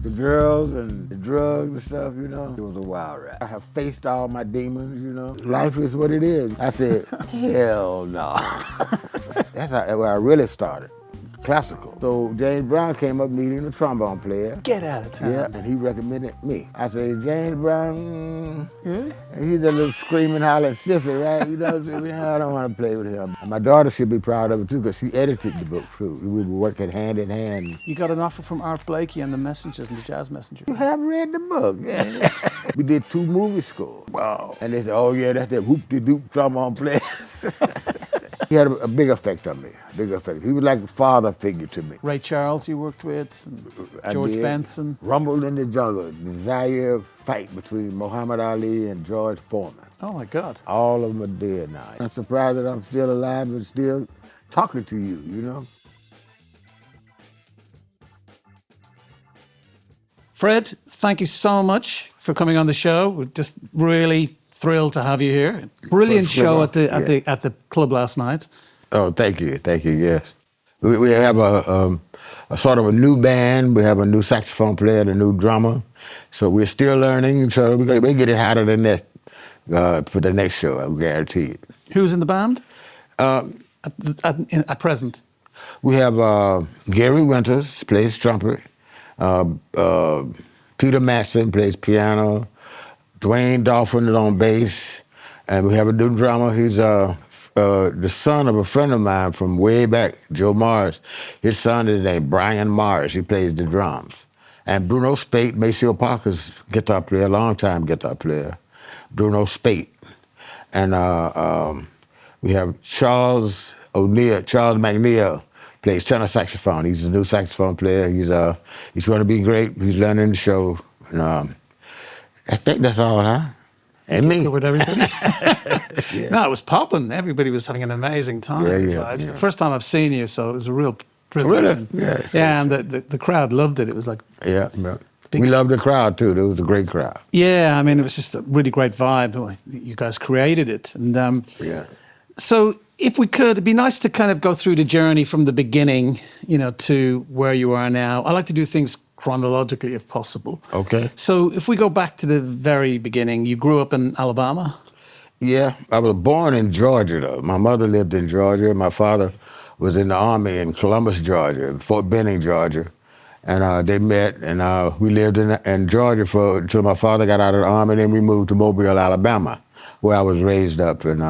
the girls and the drugs and stuff, you know. It was a wild ride. I have faced all my demons, you know. Life is what it is. I said, hell no. That's where I really started. Classical. So James Brown came up needing a trombone player. Get out of town. Yeah, and he recommended me. I said, James Brown, he's a little screaming, hollering sissy, right? You know, I don't want to play with him. And my daughter should be proud of it too, because she edited the book too. We were working hand in hand. You got an offer from Art Blakey and the Messengers and the Jazz Messenger. You have read the book, yeah. We did 2 movie scores. Wow. And they said, oh yeah, that's that whoop-de-doop trombone player. He had a big effect on me, big effect. He was like a father figure to me. Ray Charles you worked with, and George Benson. Rumble in the Jungle, the Zaire fight between Muhammad Ali and George Foreman. Oh my God. All of them are dead now. I'm surprised that I'm still alive and still talking to you, you know? Fred, thank you so much for coming on the show. We're just really thrilled to have you here. Brilliant show at the club last night. Oh, thank you, yes. We have a sort of a new band. We have a new saxophone player and a new drummer. So we're still learning. So we'll get it hotter than that for the next show, I guarantee it. Who's in the band at present? We have Gary Winters plays trumpet. Peter Matson plays piano. Dwayne Dolphin is on bass, and we have a new drummer. He's the son of a friend of mine from way back, Joe Mars. His son is named Brian Mars. He plays the drums. And Bruno Spate, Maceo Parker's guitar player, longtime guitar player, Bruno Spate. And we have Charles McNeil plays tenor saxophone. He's a new saxophone player. He's going to be great. He's learning the show. And, I think that's all, huh? And me. With everybody. Yeah. No, it was popping. Everybody was having an amazing time. It's the first time I've seen you, so it was a real privilege. Really? Yeah, and the crowd loved it. It was like... Yeah, we loved the crowd, too. It was a great crowd. Yeah, I mean, it was just a really great vibe. You guys created it. And so if we could, it'd be nice to kind of go through the journey from the beginning, you know, to where you are now. I like to do things chronologically, if possible. Okay. So if we go back to the very beginning, you grew up in Alabama? Yeah, I was born in Georgia, though. My mother lived in Georgia. My father was in the Army in Columbus, Georgia, Fort Benning, Georgia. And they met, and we lived in Georgia until my father got out of the Army. Then we moved to Mobile, Alabama, where I was raised up and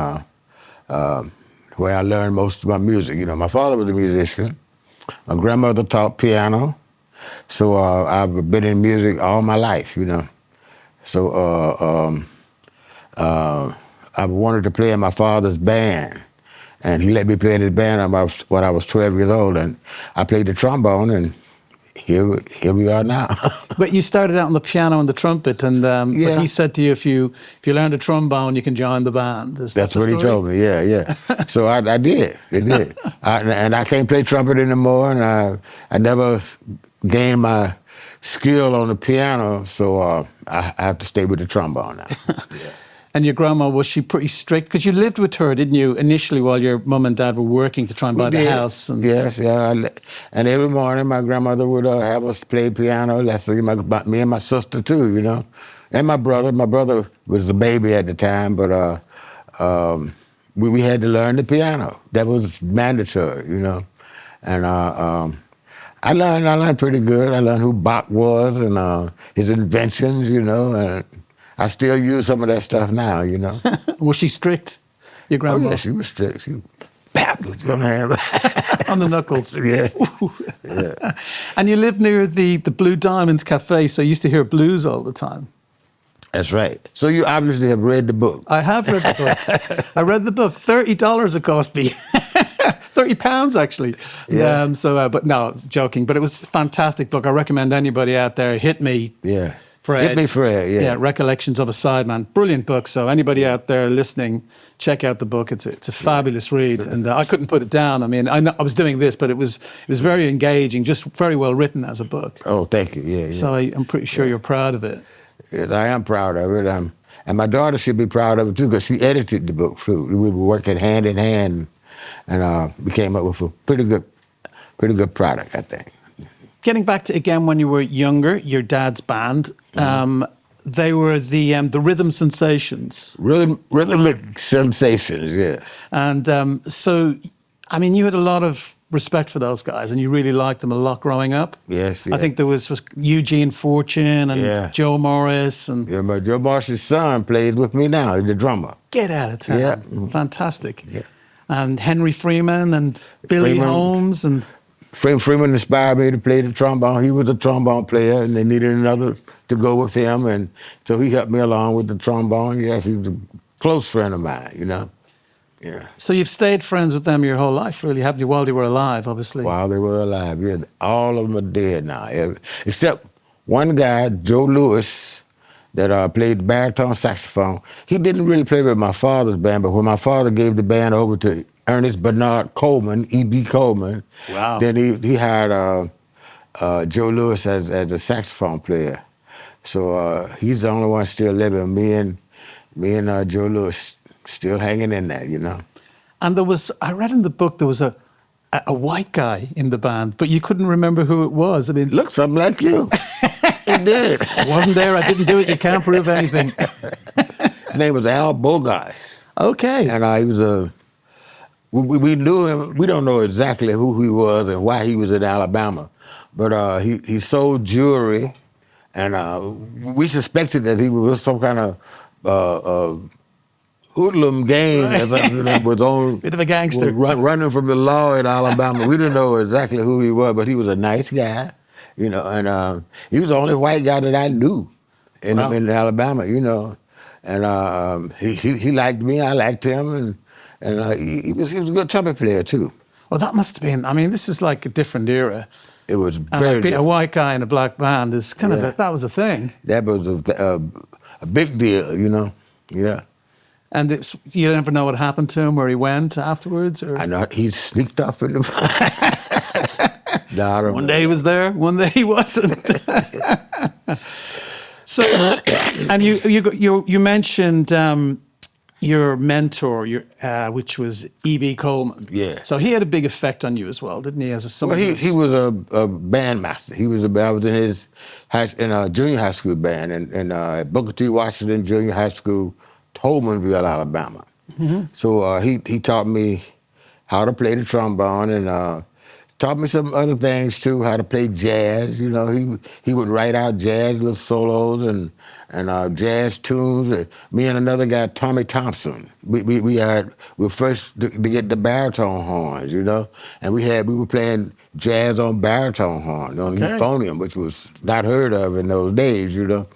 where I learned most of my music. You know, my father was a musician. My grandmother taught piano. So I've been in music all my life, you know. So I wanted to play in my father's band, and he let me play in his band when I was 12 years old, and I played the trombone, and here we are now. But you started out on the piano and the trumpet, and but he said to you, if you learn the trombone, you can join the band. That's what he told me. Yeah. So I did. And I can't play trumpet anymore, and I never gained my skill on the piano, so I have to stay with the trombone now. Yeah. And your grandma, was she pretty strict? Because you lived with her, didn't you, initially while your mum and dad were working to try and buy the house? And... Yes, yeah. And every morning my grandmother would have us play piano. That's me and my sister too, you know. And my brother. My brother was a baby at the time, but we had to learn the piano. That was mandatory, you know. And I learned pretty good. I learned who Bach was and his inventions, you know. And I still use some of that stuff now, you know. Was she strict, your grandma? Oh, yeah, she was strict. She bapped with your hand. On the knuckles. Yeah. And you lived near the Blue Diamond Cafe, so you used to hear blues all the time. That's right. So you obviously have read the book. I have read the book. I read the book. $30 it cost me. £30 actually. Yeah. But no, joking. But it was a fantastic book. I recommend anybody out there, Hit Me. Yeah. Fred. Hit Me, Fred, yeah. Yeah, Recollections of a Sideman. Brilliant book. So anybody out there listening, check out the book. It's a fabulous read. And I couldn't put it down. I mean, I was doing this, but it was very engaging, just very well written as a book. Oh, thank you. Yeah. So I'm pretty sure you're proud of it. Yes, I am proud of it. And my daughter should be proud of it too, because she edited the book too. We were working hand in hand, and we came up with a pretty good product, I think. getting back to, again, when you were younger, your dad's band, they were the Rhythm Sensations. Rhythmic sensations, yes. And so, I mean, you had a lot of respect for those guys and you really liked them a lot growing up. Yes, I think there was Eugene Fortune and Joe Morris. And yeah, but Joe Morris's son plays with me now, the drummer. Get out of town. Yeah. Fantastic. Yeah. And Henry Freeman and Billy Holmes. And Freeman inspired me to play the trombone. He was a trombone player, and they needed another to go with him, and so he helped me along with the trombone. Yes, he was a close friend of mine, you know. Yeah. So you've stayed friends with them your whole life, really, haven't you? While they were alive, obviously. While they were alive, yeah. All of them are dead now, except one guy, Joe Lewis, that played baritone saxophone. He didn't really play with my father's band, but when my father gave the band over to Ernest Bernard Coleman, E.B. Coleman, wow. Then he hired Joe Lewis as a saxophone player. So he's the only one still living. Me and Joe Lewis still hanging in there, you know. And I read in the book there was a white guy in the band, but you couldn't remember who it was. I mean, looked something like you. He did. Wasn't there? I didn't do it. You can't prove anything. His name was Al Bogart. Okay. And he was we knew him. We don't know exactly who he was and why he was in Alabama, but he sold jewelry, and we suspected that he was some kind of hoodlum gang that was on. Bit of a gangster. Running from the law in Alabama. We didn't know exactly who he was, but he was a nice guy, you know, and he was the only white guy that I knew in Alabama, you know. And he liked me, I liked him, and he was a good trumpet player too. Well, that must have been, I mean, this is like a different era. It was and very like a white guy in a black band is kind of, that was a thing. That was a big deal, you know, yeah. And you never know what happened to him, where he went afterwards? Or? I know, he sneaked off in the... One day he was there, one day he wasn't. So, and you mentioned your mentor, which was E.B. Coleman. Yeah. So he had a big effect on you as well, didn't he? As a well, he was a bandmaster. I was in his junior high school band in Booker T. Washington Junior High School, Tolmanville, Alabama. Mm-hmm. So he taught me how to play the trombone and taught me some other things too, how to play jazz. You know, he would write out jazz little solos and jazz tunes. Me and another guy, Tommy Thompson, we were first to get the baritone horns, you know, and we were playing jazz on baritone horn on euphonium, which was not heard of in those days, you know,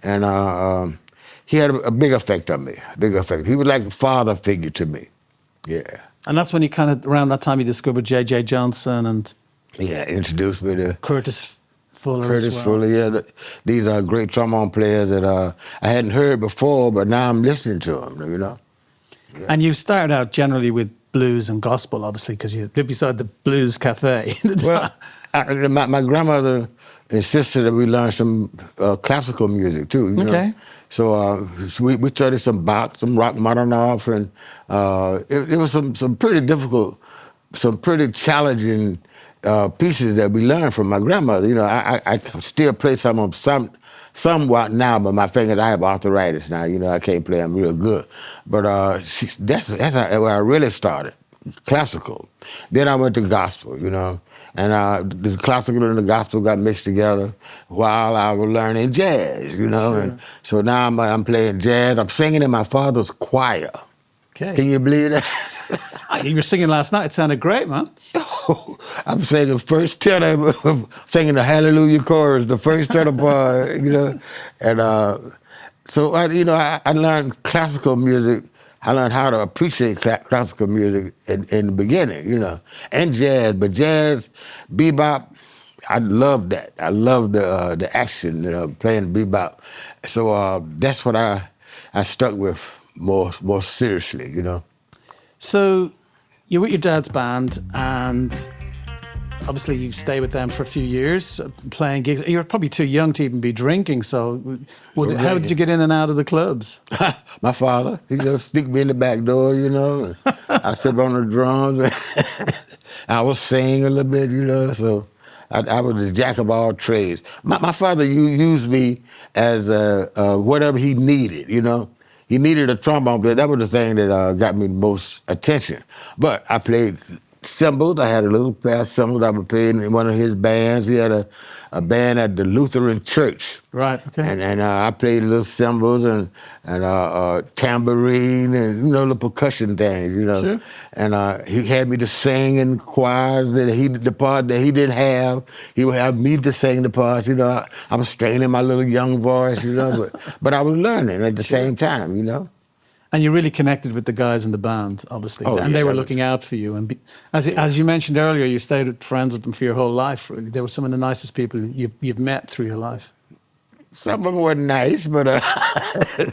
and he had a big effect on me, big effect. He was like a father figure to me, yeah. And that's when you kind of, around that time, you discovered J.J. Johnson and... Yeah, introduced me to... Curtis Fuller Curtis Fuller, yeah. These are great trombone players that I hadn't heard before, but now I'm listening to them, you know. Yeah. And you started out generally with blues and gospel, obviously, because you lived beside the Blues Cafe. Well, my grandmother insisted that we learn some classical music, too, you know. So we studied some Bach, some Rachmaninoff, and it was some pretty difficult, some pretty challenging pieces that we learned from my grandmother. You know, I still play somewhat now, but my fingers, I have arthritis now. You know, I can't play them real good. But that's where I really started, classical. Then I went to gospel, you know. And the classical and the gospel got mixed together while I was learning jazz, you know. Sure. And so now I'm playing jazz. I'm singing in my father's choir. Okay. Can you believe that? You were singing last night. It sounded great, man. I'm singing first tenor, singing the Hallelujah chorus, the first tenor part, you know. And so I learned classical music. I learned how to appreciate classical music in the beginning, you know, and jazz. But jazz, bebop, I love that. I love the action, you know, playing bebop. So that's what I stuck with more seriously, you know. So you're with your dad's band, and obviously you stay with them for a few years, playing gigs. You're probably too young to even be drinking, so how did you get in and out of the clubs? My father, he just sneak me in the back door, you know. I sit on the drums, and I was sing a little bit, you know, so I was a jack of all trades. My father used me as whatever he needed, you know. He needed a trombone player. That was the thing that got me the most attention. But I played cymbals. I had a little pair of cymbals I was playing in one of his bands. He had a band at the Lutheran Church. Right, okay. And I played little cymbals and tambourine and, you know, the percussion things, you know. Sure. And he had me to sing in choirs the part that he didn't have. He would have me to sing the parts, you know. I was straining my little young voice, you know, but I was learning at the same time, you know. And you really connected with the guys in the band, obviously, Oh, and yeah, they were looking out for you. And as you mentioned earlier, you stayed with friends with them for your whole life. Really, they were some of the nicest people you've met through your life. Some of them were nice, but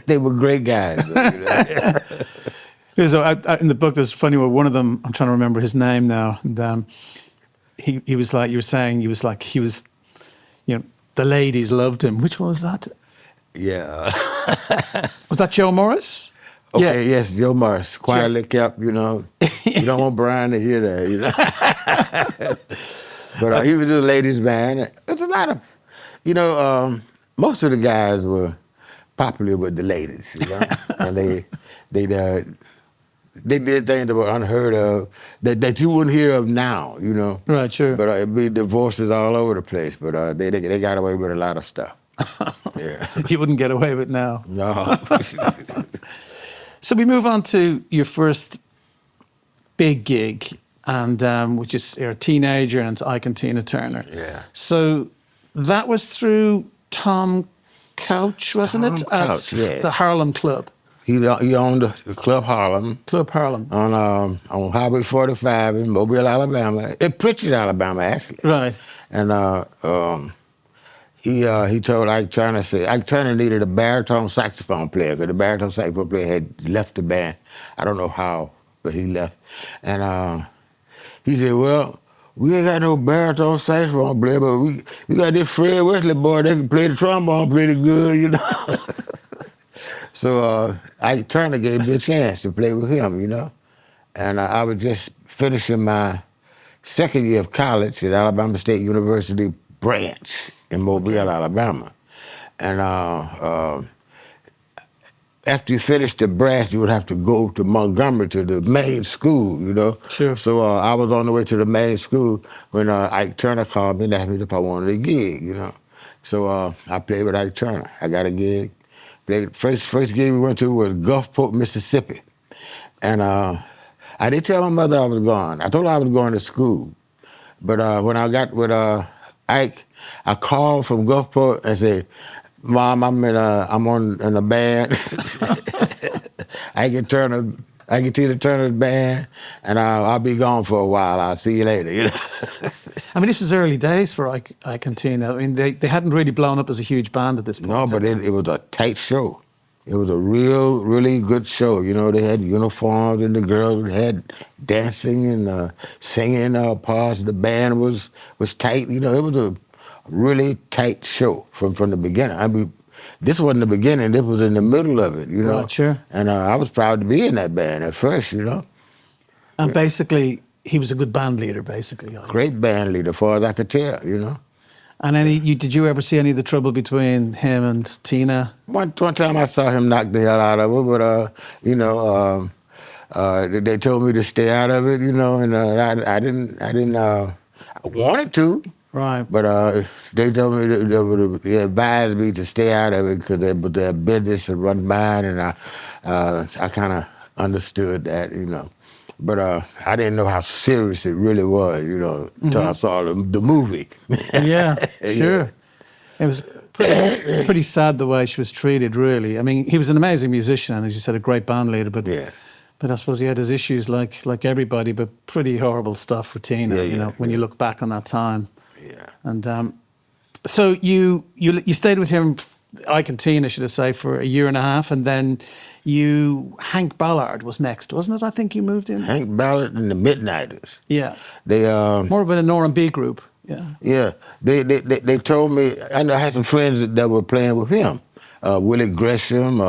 they were great guys. So in the book, there's funny where one of them, I'm trying to remember his name now, and he was like, you were saying, he was, you know, the ladies loved him. Which one was that? Yeah. Was that Joe Morris? Okay, yeah. Yes, Joe Morris. Quietly kept, you know. You don't want Brian to hear that, you know. But he was a ladies' band. It's a lot of, you know, most of the guys were popular with the ladies, you know. And they did things that were unheard of, that you wouldn't hear of now, you know. Right, sure. But it'd be divorces all over the place. But they got away with a lot of stuff. Yeah. You wouldn't get away with now. No. So we move on to your first big gig, and which is you're a teenager, and it's Ike and Tina Turner. Yeah. So that was through Tom Couch, wasn't it? Couch, At yeah. the Harlem Club. He owned the Club Harlem. Club Harlem. On Highway 45 in Mobile, Alabama. Pritchard, Alabama, actually. Right. And he told Ike Turner, Ike Turner needed a baritone saxophone player because the baritone saxophone player had left the band. I don't know how, but he left. And he said, well, we ain't got no baritone saxophone player, but we got this Fred Wesley boy that can play the trombone pretty good, you know. So Ike Turner gave me a chance to play with him, you know. And I was just finishing my second year of college at Alabama State University branch in Mobile, Alabama. And after you finished the branch, you would have to go to Montgomery to the main school, you know. Sure. So I was on the way to the main school when Ike Turner called me and asked me if I wanted a gig, you know. So I played with Ike Turner. I got a gig. First gig we went to was Gulfport, Mississippi. And I didn't tell my mother I was gone. I told her I was going to school. But when I got with Ike, I called from Gulfport and said, Mom, I'm in a band. Ike Tina Turner's band, and I'll be gone for a while. I'll see you later. You know. I mean, this was early days for Ike and Tina. I mean, they hadn't really blown up as a huge band at this point. No, but it was a tight show. It was a really good show. You know, they had uniforms and the girls had dancing and singing parts. The band was tight. You know, it was a really tight show from the beginning. I mean, this wasn't the beginning. This was in the middle of it, you know. Right, sure. And I was proud to be in that band at first, you know. And basically, he was a good band leader, basically. Ike. Great band leader, as far as I could tell, you know. And did you ever see any of the trouble between him and Tina? One time I saw him knock the hell out of her, but you know, they told me to stay out of it, you know, and I wanted to, right? But they told me they advised me to stay out of it because their business had run mine, and I kind of understood that, you know. But I didn't know how serious it really was, you know, until I saw the movie. Yeah, sure. Yeah. It was pretty sad the way she was treated, really. I mean, he was an amazing musician, and as you said, a great band leader. But I suppose he had his issues like everybody. But pretty horrible stuff for Tina, you know, when you look back on that time. Yeah. And so you stayed with him, Ike and Tina, should I say, for a year and a half, and then Hank Ballard was next, wasn't it? I think you moved in. Hank Ballard and the Midnighters. Yeah. They more of an R&B group. Yeah. Yeah. They told me. I had some friends that were playing with him. Willie Gresham,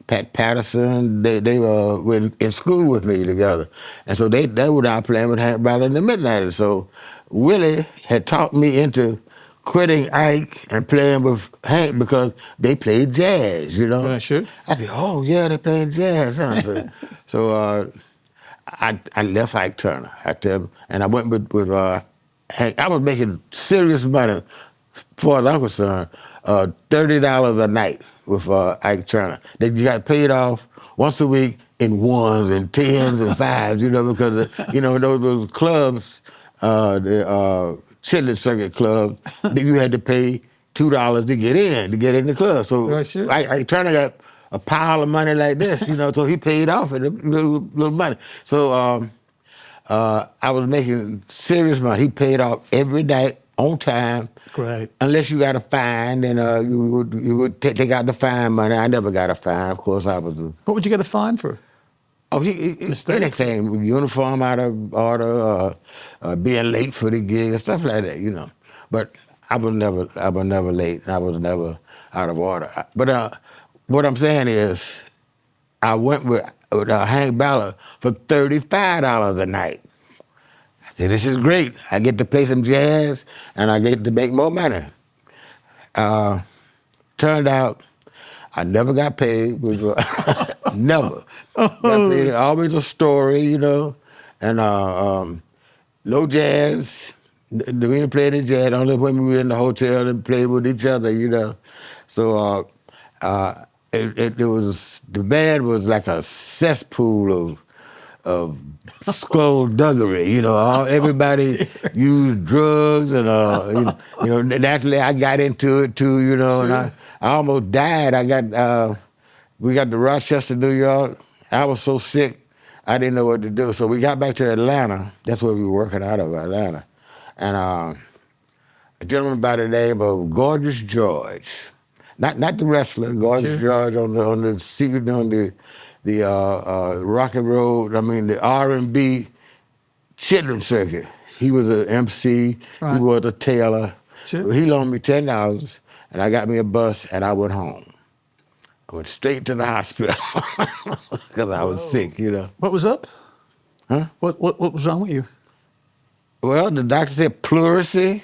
Pat Patterson, they were in school with me together. And so they were out playing with Hank Ballard and the Midnighters. So Willie had talked me into quitting Ike and playing with Hank because they played jazz, you know. Right, sure. I said, oh, yeah, they played jazz, huh? So I left Ike Turner, I tell you, and I went with Hank. I was making serious money, as far as I'm concerned, $30 a night with Ike Turner. Then you got paid off once a week in ones and tens and fives, you know, because, you know, those clubs, the Chitlin Circuit Club, you had to pay $2 to get in the club. So Right, sure. Ike Turner got a pile of money like this, you know, so he paid off it, a little money. So I was making serious money. He paid off every night on time. Great. Unless you got a fine, then you would take out the fine money. I never got a fine. Of course, I was. What would you get a fine for? Oh, anything, uniform out of order, being late for the gig, and stuff like that, you know. But I was never late, and I was never out of order. But what I'm saying is, I went with Hank Ballard for $35 a night. I said, this is great. I get to play some jazz, and I get to make more money. Turned out, I never got paid. Never. Got paid. Always a story, you know, and no jazz. We didn't play any jazz. Only when we were in the hotel and played with each other, you know. So it was, the band was like a cesspool of skullduggery, you know. Everybody used drugs, and you know, naturally I got into it too, you know, and I almost died. We got to Rochester, New York. I was so sick, I didn't know what to do. So we got back to Atlanta. That's where we were working out of, Atlanta. And a gentleman by the name of Gorgeous George, not the wrestler, Gorgeous George on the rock and roll, the R&B Chitlin Circuit. He was an MC, Right. He was a tailor. Sure. He loaned me $10 and I got me a bus and I went home. I went straight to the hospital because I was sick, you know. What was up? Huh? What was wrong with you? Well, the doctor said pleurisy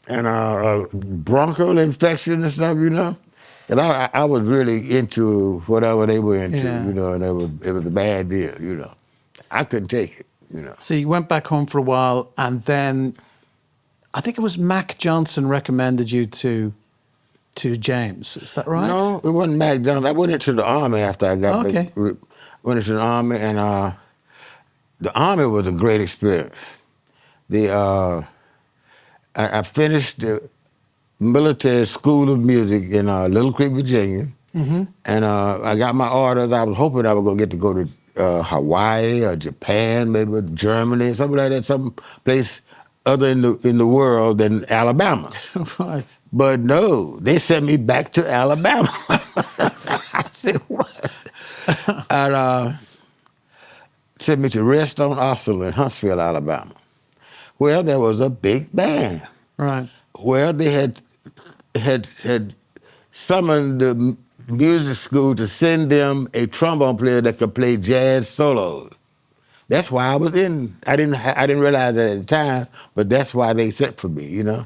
and bronchial infection and stuff, you know. And I was really into whatever they were into, Yeah. you know, and it was a bad deal, you know. I couldn't take it, you know. So you went back home for a while, and then I think it was Mac Johnson recommended you to James. Is that right? No, it wasn't Mac Johnson. I went into the Army after I got Okay. back. Went into the Army, and the Army was a great experience. I finished the military school of music in Little Creek, Virginia, and I got my orders. I was hoping I was going to get to go to Hawaii or Japan, maybe Germany, something like that, some place other in the world than Alabama. Right. But no, they sent me back to Alabama. I said, what? And sent me to Redstone Arsenal in Huntsville, Alabama. Well, there was a big band. Right. Well, they had summoned the music school to send them a trombone player that could play jazz solos. That's why I was in. I didn't realize that at the time, but that's why they sent for me, you know.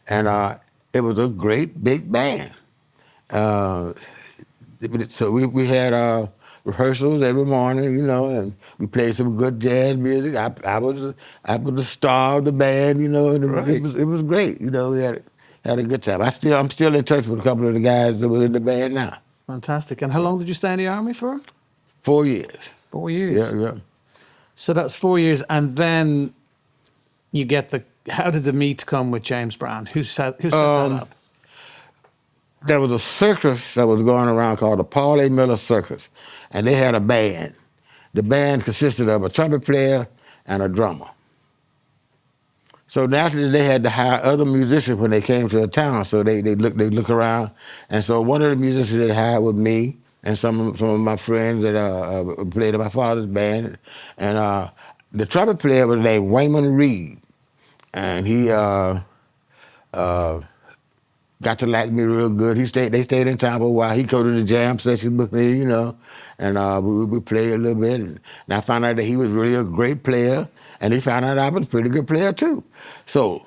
And it was a great big band. So we had rehearsals every morning, you know, and we played some good jazz music. I was the star of the band, you know, and Right. it was great, you know. We had a good time. I'm still in touch with a couple of the guys that were in the band now. Fantastic. And how long did you stay in the Army for? 4 years. 4 years. Yeah. So that's 4 years, and then you get how did the meet come with James Brown? Who set that up? There was a circus that was going around called the Paul A. Miller Circus, and they had a band. The band consisted of a trumpet player and a drummer. So naturally, they had to hire other musicians when they came to a town. So they look around, and so one of the musicians they hired was me and some of my friends that played in my father's band, and the trumpet player was named Wayman Reed, and he got to like me real good. They stayed in town for a while. He go to the jam session with me, and we play a little bit. And I found out that he was really a great player, and he found out I was a pretty good player too. So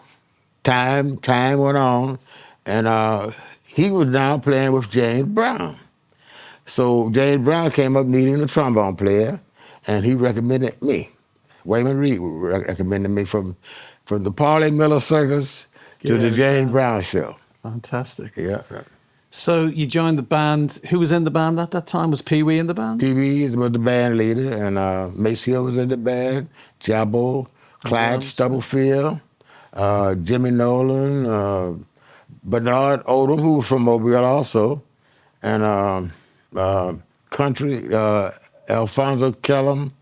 time went on, and he was now playing with James Brown. So James Brown came up needing a trombone player, and he recommended me. Wayman Reed recommended me from the Parley Miller Circus to the James Brown Show. Fantastic. Yeah. So you joined the band. Who was in the band at that time? Was Pee Wee in the band? Pee Wee was the band leader, and Maceo was in the band, Jabbo, Clyde Stubblefield, Jimmy Nolan, Bernard Odom, who was from Mobile also, and country, Alfonso Kellum.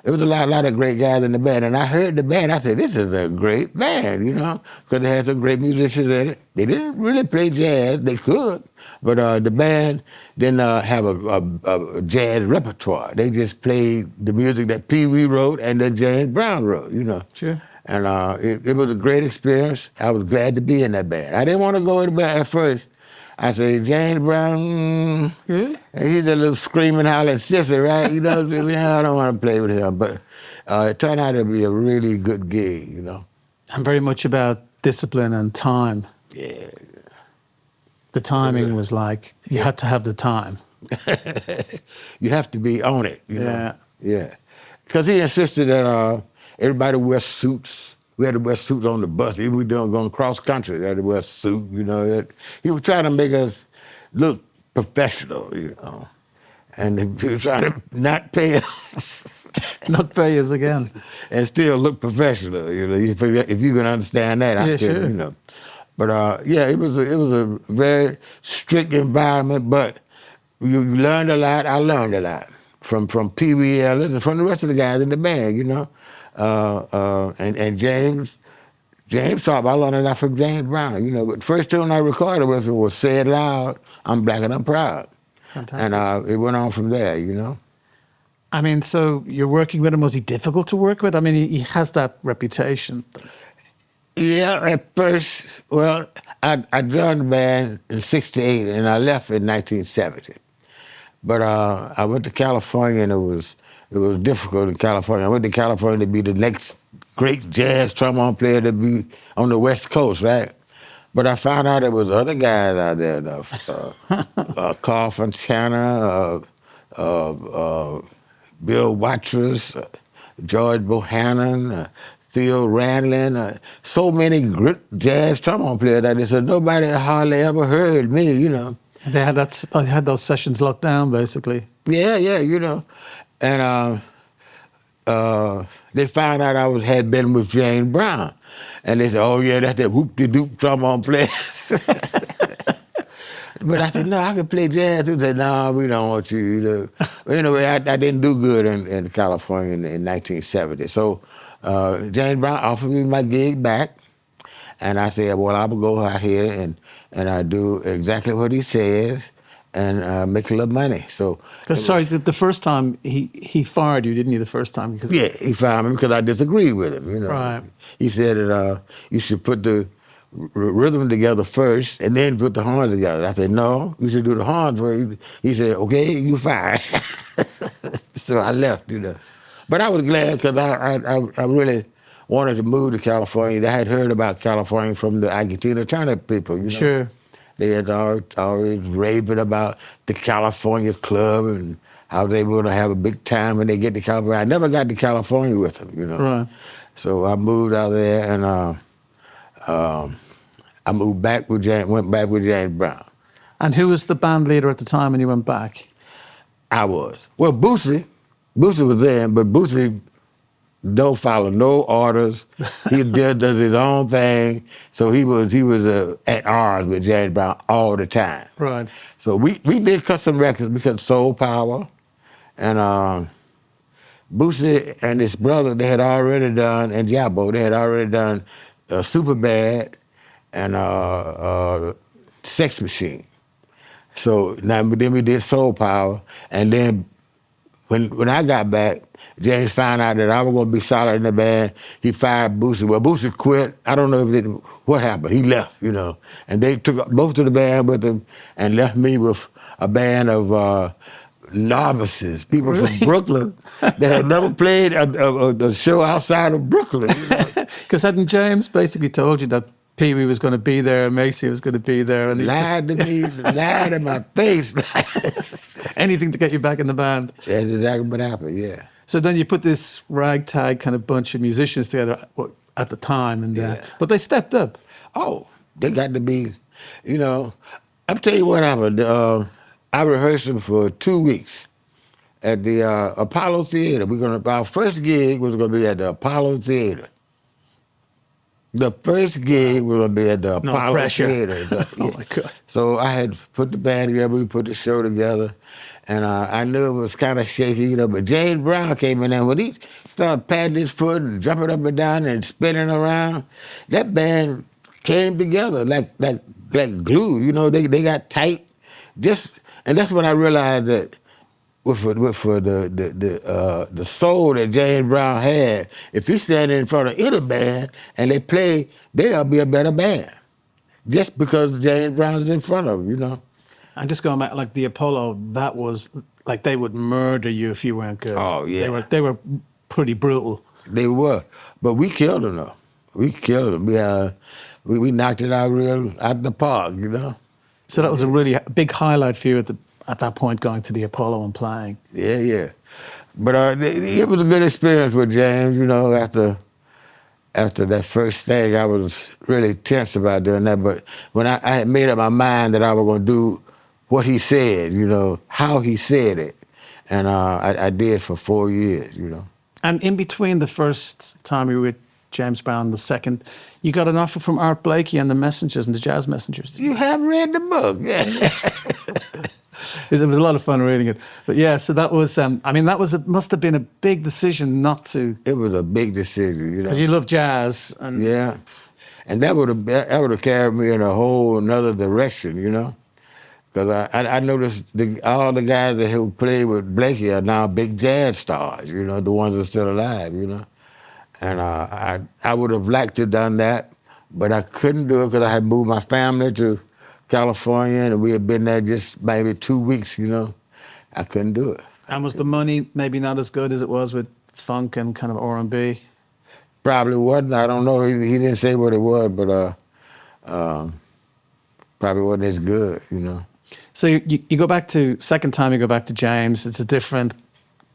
It was a lot of great guys in the band. And I heard the band, I said, this is a great band, because they had some great musicians in it. They didn't really play jazz, they could, but the band didn't have a jazz repertoire. They just played the music that Pee Wee wrote and that James Brown wrote, Sure. And it was a great experience. I was glad to be in that band. I didn't want to go in the band at first. I said, James Brown, he's a little screaming, howling sissy, right? I don't want to play with him. But it turned out to be a really good gig, And very much about discipline and time. Yeah. The timing was like, you had to have the time. You have to be on it, Yeah. Yeah. Because he insisted that everybody wear suits. We had to wear suits on the bus. Even we going cross country, we had to wear a suit, He was trying to make us look professional, And he was trying to not pay us. Not pay us again. And still look professional, if you can understand that. Yeah, sure. But it was a very strict environment, but you learned a lot. I learned a lot from Pee Wee Ellis and from the rest of the guys in the band, and James taught me. I learned a lot from James Brown, But the first tune I recorded was "Say It Loud, I'm Black and I'm Proud." Fantastic. And it went on from there, I mean, so you're working with him. Was he difficult to work with? I mean, he has that reputation. Yeah, at first, well, I joined the band in '68 and I left in 1970. But I went to California and it was difficult in California. I went to California to be the next great jazz trombone player to be on the West Coast, right? But I found out there was other guys out there, Carl Fontana, Bill Watrous, George Bohannon, Phil Randlin, so many great jazz trombone players that they said nobody hardly ever heard me, They had those sessions locked down, basically. Yeah, And they found out I had been with James Brown. And they said, oh, yeah, that's that whoop-de-doop trombone player. But I said, no, I can play jazz. They said, no, we don't want you. But anyway, I didn't do good in California in 1970. So James Brown offered me my gig back. And I said, well, I will go out here and I do exactly what he says and make a little money. So, sorry, the first time he fired you, didn't he? The first time, because he fired me because I disagreed with him. Right. He said that you should put the rhythm together first and then put the horns together. I said, no, you should do the horns first. He said, okay, you fired. So I left. But I was glad because I really wanted to move to California. I had heard about California from the Argentina Turner people, Sure. They had always raving about the California Club and how they were going to have a big time when they get to California. I never got to California with them, Right. So I moved out there and I moved back went back with James Brown. And who was the band leader at the time when you went back? I was. Well, Boosie was there, but Boosie don't follow no orders. He just does his own thing. So he was at odds with James Brown all the time. Right. So we did cut some records because Soul Power, and Boosie and his brother, they had already done, and Jabbo, they had already done Super Bad and Sex Machine. So now then we did Soul Power, and then when I got back, James found out that I was going to be solid in the band. He fired Basie. Well, Basie quit. I don't know what happened. He left, and they took most of the band with them and left me with a band of novices, people from Brooklyn that had never played a show outside of Brooklyn. Because hadn't James basically told you that Pee Wee was going to be there, Maceo was going to be there, and he lied to me, lied in my face. Anything to get you back in the band. That's exactly what happened. Yeah. So then you put this ragtag kind of bunch of musicians together at the time, and but they stepped up. Oh, they got to be, I'll tell you what happened. I rehearsed them for 2 weeks at the Apollo Theater. Our first gig was going to be at the Apollo Theater. The first gig was going to be at the Apollo Theater. So, oh my God. So I had put the band together, we put the show together, and I knew it was kind of shaky, but James Brown came in there. When he started patting his foot and jumping up and down and spinning around, that band came together like glue. They got tight. And that's when I realized that with the soul that James Brown had, if he's standing in front of any band and they play, they'll be a better band. Just because James Brown's in front of them, And just going back, like the Apollo, that was like they would murder you if you weren't good. Oh, yeah. They were pretty brutal. They were. But we killed them, though. We killed them. We knocked it out out the park, So that was a really big highlight for you at that point, going to the Apollo and playing. Yeah. But it was a good experience with James, After that first thing, I was really tense about doing that. But when I had made up my mind that I was going to do what he said, how he said it. And I did for 4 years, And in between the first time you were with James Brown, the second, you got an offer from Art Blakey and the Messengers and the Jazz Messengers. You have read the book, yeah. It was a lot of fun reading it. But yeah, so that was, must have been a big decision not to. It was a big decision, Because you love jazz. And yeah. And that would have carried me in a whole another direction, Because I noticed all the guys who played with Blakey are now big jazz stars, the ones that are still alive, And I would have liked to have done that, but I couldn't do it because I had moved my family to California, and we had been there just maybe 2 weeks, I couldn't do it. And was the money maybe not as good as it was with funk and kind of R&B? Probably wasn't. I don't know. He didn't say what it was, but probably wasn't as good, So you go back to, second time you go back to James, it's a different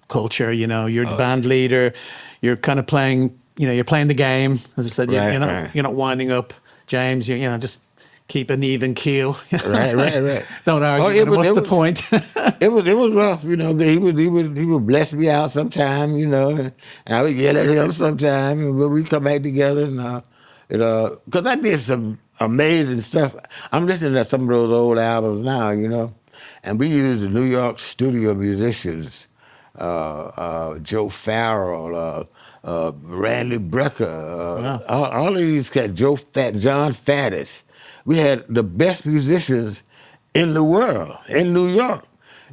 culture, you're the band leader, you're kind of playing, you're playing the game. As I said, you're not winding up James, just keep an even keel. Right. Don't argue. What's the point? It was rough, He would bless me out sometime, and I would yell at him sometime, but we come back together and because I did some amazing stuff. I'm listening to some of those old albums now, and we used the New York studio musicians, Joe Farrell, Randy Brecker, all of these guys, John Faddis. We had the best musicians in the world, in New York.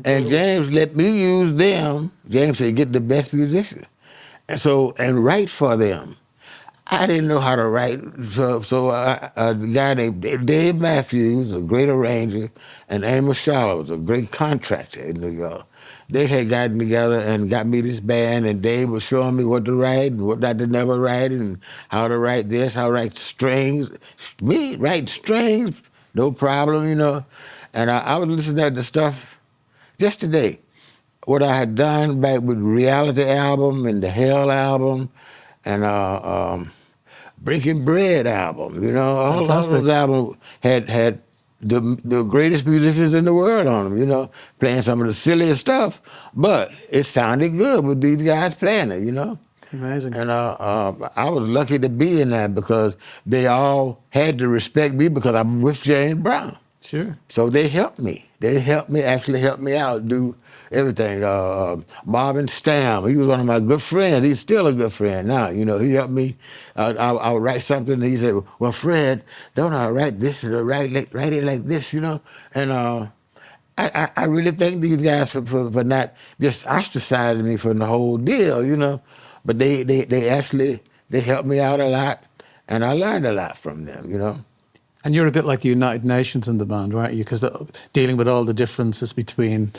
And James let me use them. James said, get the best musicians. And write for them. I didn't know how to write, so a guy named Dave Matthews, a great arranger, and Amos Shallows, a great contractor in New York. They had gotten together and got me this band, and Dave was showing me what to write and what not to never write, and how to write this, how to write strings. Me write strings, no problem, And I was listening to the stuff just today, what I had done back with the Reality album and the Hell album, and Breaking Bread album, all those albums had the greatest musicians in the world on them, playing some of the silliest stuff, but it sounded good with these guys playing it, Amazing. And I was lucky to be in that because they all had to respect me because I'm with James Brown. Sure. So they helped me. They helped me out, do everything. Marvin Stamm, he was one of my good friends. He's still a good friend now. He helped me. I would write something, and he said, well, Fred, don't I write this, write it like this, And I really thank these guys for not just ostracizing me from the whole deal, you know. But they actually they helped me out a lot, and I learned a lot from them, you know. And you're a bit like the United Nations in the band, aren't you? Because dealing with all the differences between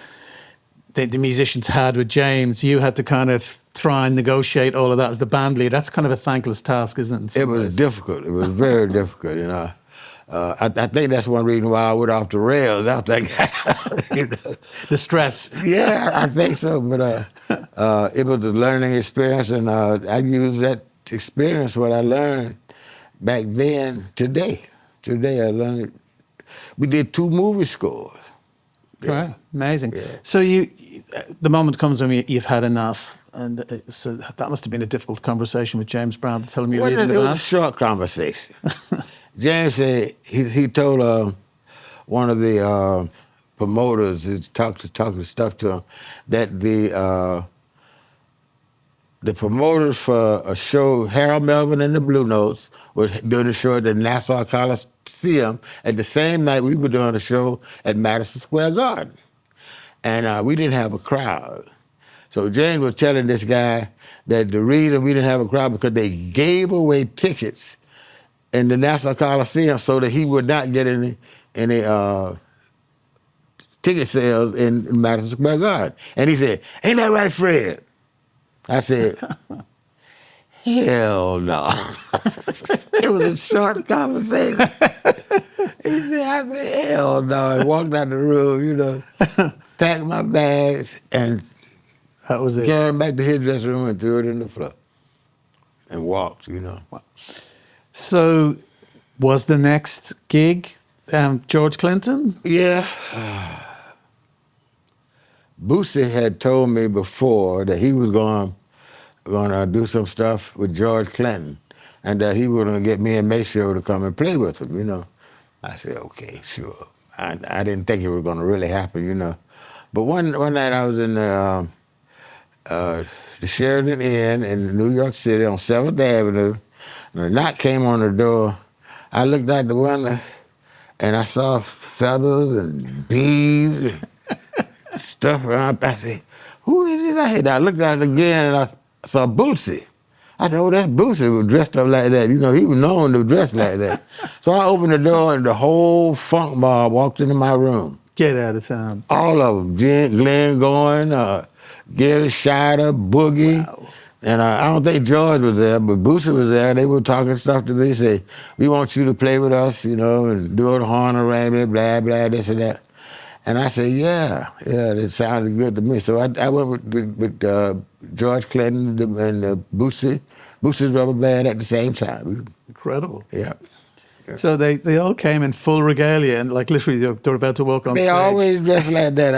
the musicians had with James, you had to kind of try and negotiate all of that as the band leader. That's kind of a thankless task, isn't it? It was difficult. It was very difficult, you know. I think that's one reason why I went off the rails after I got you know. The stress. Yeah, I think so. But it was a learning experience, and I used that experience, what I learned back then, today. Today I learned. We did 2 movie scores. Yeah. Right, amazing. Yeah. So the moment comes when you've had enough, and so that must have been a difficult conversation with James Brown to tell him you're leaving the It was a band. short conversation. James said he told one of the promoters, he talked stuff to him, that the promoters for a show, Harold Melvin and the Blue Notes, were doing a show at the Nassau Coliseum. At the same night, we were doing a show at Madison Square Garden. And we didn't have a crowd. So James was telling this guy that the reason we didn't have a crowd because they gave away tickets in the Nassau Coliseum so that he would not get any ticket sales in Madison Square Garden. And he said, "Ain't that right, Fred?" I said, "Hell no." It was a short conversation. He said, I said, "Hell no." I walked out the room, you know, packed my bags, and That was it. carried back to his dressing room and threw it in the floor and walked, you know. So was the next gig George Clinton? Yeah. Basie had told me before that he was going to do some stuff with George Clinton, and that he was going to get me and Maceo to come and play with him, you know. I said, okay, sure. I didn't think it was going to really happen, you know. But one night I was in the Sheridan Inn in New York City on 7th Avenue, and a knock came on the door. I looked out the window, and I saw feathers and bees and stuff around. I said, "Who is this?" I looked at it again, and I saw Basie. I said, "Oh, that's Basie was dressed up like that." You know, he was known to dress like that. So I opened the door, and the whole funk mob walked into my room. Get out of town. All of them. Glenn Goin, Gary Scheider, Boogie. Wow. And I don't think George was there, but Basie was there. They were talking stuff to me, say, "We want you to play with us, you know, and do a horn arrangement, blah, blah, this and that." And I said, yeah, it sounded good to me. So I went with George Clinton and Boosie's rubber band at the same time. Incredible. Yeah. So they all came in full regalia, and like literally they were about to walk on They stage. always dress like that.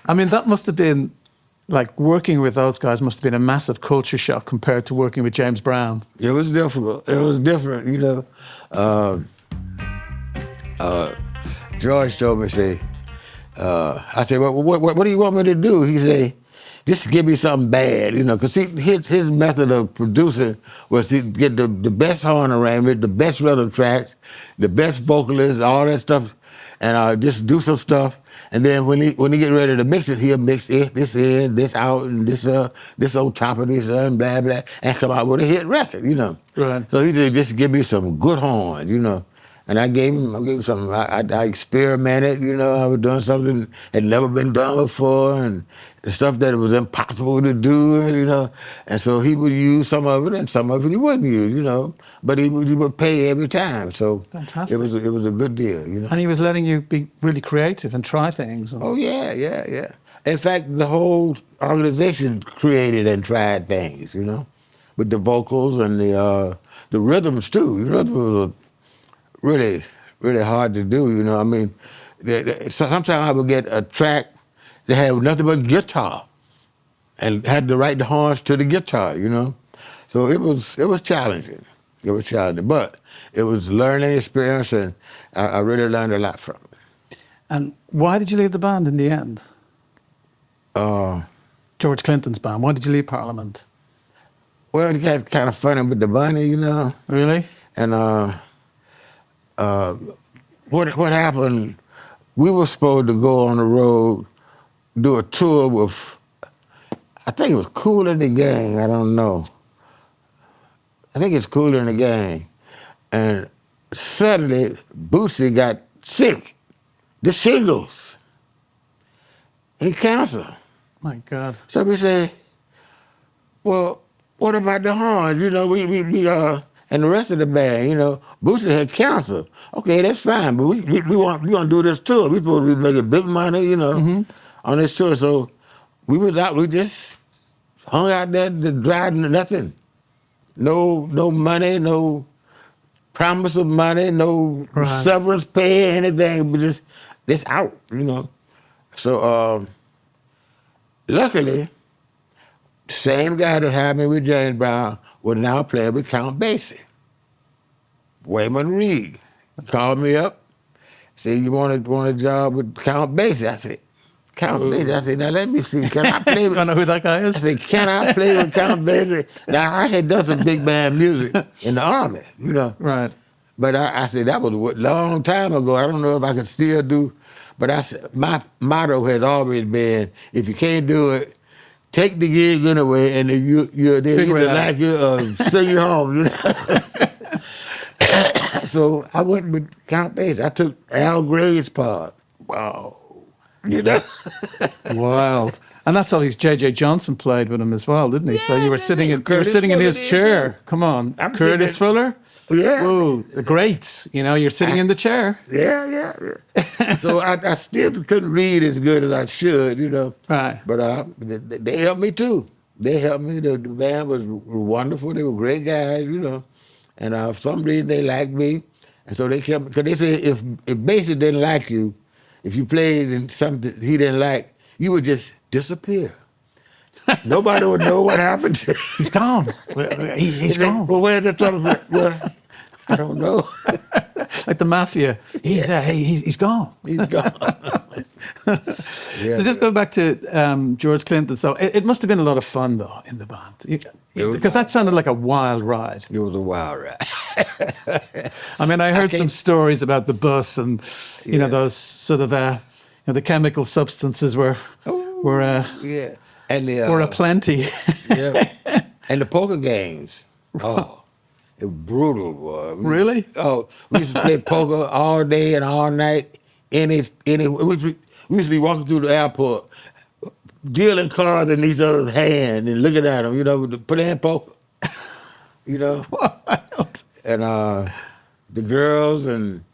I mean, that must have been, like, working with those guys must have been a massive culture shock compared to working with James Brown. It was difficult. It was different, you know. George told me, say, I said, well, what do you want me to do? He said, just give me something bad, you know, because his method of producing was to get the best horn arrangement, the best rhythm tracks, the best vocalists, all that stuff, and just do some stuff. And then when he get ready to mix it, he'll mix this in, this out, and this on top of this, and blah, blah, and come out with a hit record, you know. Right. So he said, just give me some good horns, you know. And I gave him something. I experimented, you know. I was doing something that had never been done before, and stuff that it was impossible to do, you know. And so he would use some of it, and some of it he wouldn't use, you know. But he would pay every time. So Fantastic. it was a good deal, you know. And he was letting you be really creative and try things. And Oh yeah. In fact, the whole organization created and tried things, you know, with the vocals and the rhythms too. The rhythms were really, really hard to do, you know. I mean, sometimes I would get a track that had nothing but guitar and had to write the horns to the guitar, you know. So it was challenging. It was challenging, but it was a learning experience, and I really learned a lot from it. And why did you leave the band in the end? George Clinton's band. Why did you leave Parliament? Well, it got kind of funny with the money, you know. Really? And what happened, we were supposed to go on the road, do a tour with, I think it was Kool and the Gang, I don't know. I think it's Kool and the Gang. And suddenly, Boosie got sick, the shingles, and cancer. My God. So we say, well, what about the horns? You know, we and the rest of the band, you know, Boosie had cancer. Okay, that's fine, but we want to do this tour. We supposed to be making big money, you know, on this tour. So we was out, we just hung out there, driving nothing. No money, no promise of money, no severance pay, anything, but just out, you know. So luckily, the same guy that had me with James Brown was now playing with Count Basie. Wayman Reed called me up, said, you want a job with Count Basie? I said, Count Basie? I said, now let me see, can I play with... I know who that guy is? I said, can I play with Count Basie? Now, I had done some big band music in the Army, you know. Right. But I said, that was a long time ago. I don't know if I could still do... But I said, my motto has always been, if you can't do it, take the gig anyway, and if they either like you or send you home, you know. So I went with Count Basie. I took Al Gray's part. Wow. You know? Wild. And that's always J.J. Johnson played with him as well, didn't he? Yeah, So you were sitting in his chair. Too. Come on. I'm Curtis Fuller? Yeah. Whoa, the greats. You know, you're sitting in the chair. Yeah. So I still couldn't read as good as I should, you know. Right. But they helped me too. They helped me. The band was wonderful. They were great guys, you know. And for some reason they liked me. And so they kept, because they said if Basie didn't like you, if you played in something he didn't like, you would just disappear. Nobody would know what happened to you. He's gone. He's gone. Well, where's the trouble? Well, I don't know. Like the mafia. He's gone. He's gone. So just go back to George Clinton. So it must have been a lot of fun, though, in the band. Because that sounded like a wild ride. It was a wild ride. I mean, I heard some stories about the bus and, you know, those sort of, the chemical substances were and were aplenty. Yeah. And the poker games. Oh, it was brutal, boy. Really? We used to play poker all day and all night. We used to be walking through the airport, dealing cards in each other's hand and looking at them, you know, playing poker. You know? Wild. And the girls and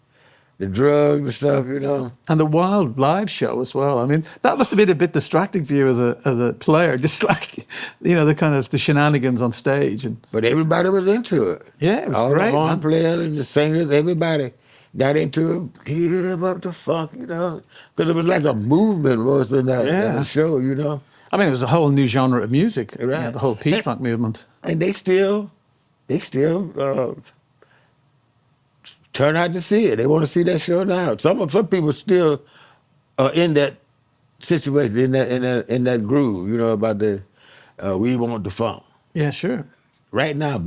the drugs and stuff, you know. And the wild live show as well. I mean, that must have been a bit distracting for you as a player, just like, you know, the shenanigans on stage. But everybody was into it. Yeah, it was all great, the horn man. players and the singers, everybody got into it. Give up the funk, you know. Because it was like a movement was in that show, you know. I mean, it was a whole new genre of music, Right. the whole P-Funk movement. And they still turn out to see it. They want to see that show now. Some people still are in that situation, in that groove, you know, about the we want the funk. Yeah, sure. Right now,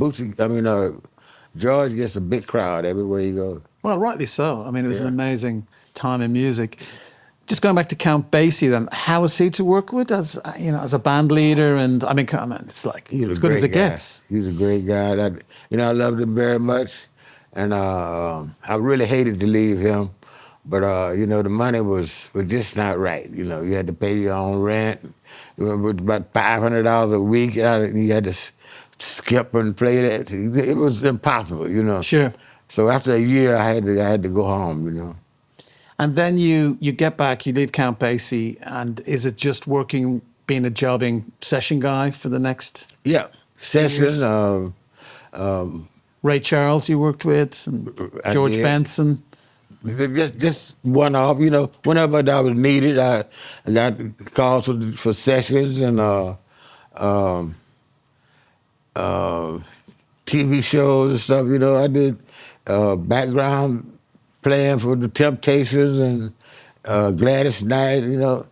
George gets a big crowd everywhere he goes. Well, rightly so. I mean, it was an amazing time in music. Just going back to Count Basie, then, how was he to work with as a band leader? And I mean, it's like as good as it gets. He was a great guy. I loved him very much, and I really hated to leave him, but the money was just not right. You know, you had to pay your own rent. It was about $500 a week. You had to skip and play that. It was impossible, you know. Sure. So after a year, I had to go home, you know. And then you get back, you leave Count Basie, and is it just being a jobbing session guy for the next? Yeah, session. Ray Charles you worked with, and George Benson. Just one off, you know. Whenever that was needed, I got calls for sessions and TV shows and stuff. You know, I did background playing for the Temptations and Gladys Knight, you know.